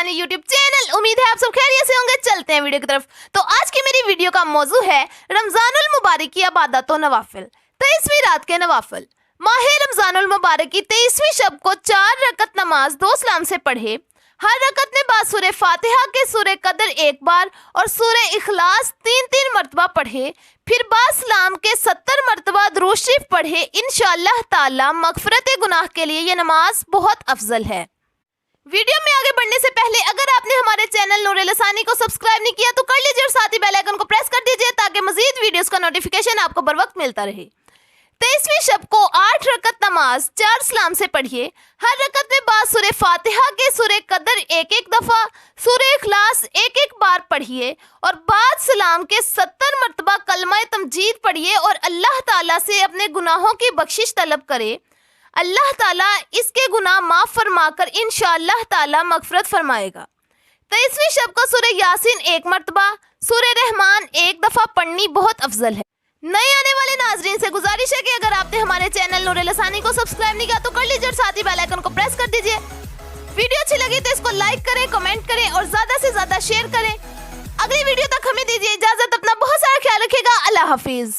लसानी YouTube channel. उम्मीद है आप सब खैरियत से होंगे। चलते हैं वीडियो की तरफ। तो आज की मेरी वीडियो का मौजू है रमजानुल मुबारक की इबादत व नवाफिल। 23वीं रात के नवाफिल। माह रमजानुल मुबारक की 23वीं शब को 4 रकत नमाज 2 सलाम से पढ़े। हर रकत में बाद सूरह फातिहा के सूरह कदर 1 बार और सूरह इखलास 3 मरतबा पढ़े। फिर बाद सलाम के 70 मरतबा दुरूद शरीफ पढ़े। इंशाअल्लाह ताला मगफरत गुनाह के लिए ये नमाज बहुत अफजल है। वीडियो में आगे बढ़ने से पहले अगर आपने हमारे चैनल नूर लसानी को सब्सक्राइब नहीं किया तो कर लीजिए और साथ ही बेल आइकन को प्रेस कर दीजिए ताकि मजीद वीडियोस का नोटिफिकेशन आपको बर वक्त मिलता रहे। 23वीं शब को 8 रकत नमाज 4 सलाम से पढ़िए। हर रकत में बाद सूरह फातिहा के सूरह कदर 1 दफ़ा, सूरह इखलास 1 बार पढ़िए और बाद सलाम के 70 मरतबा कलमा तमजीद पढ़िए और अल्लाह ताला से अपने गुनाहों की बख्शिश तलब करे। अल्लाह ताला इसके गुनाह माफ़ फरमाकर इंशाअल्लाह ताला मगफरत फरमाएगा। 23वीं शब को सूरह यासीन 1 मरतबा, सूरह रहमान 1 दफ़ा पढ़नी बहुत अफजल है। नए आने वाले नाजरीन से गुजारिश है कि अगर आपने हमारे चैनल नूर लसानी को सब्सक्राइब नहीं किया तो कर लीजिए और साथ ही बेल आइकन को प्रेस कर दीजिए। वीडियो अच्छी लगी तो इसको लाइक करें, कमेंट करें और ज़्यादा से ज़्यादा शेयर करें। अगली वीडियो तक हमें दीजिए इजाज़त। अपना बहुत सारा ख्याल रखिएगा। अल्लाह हाफिज़।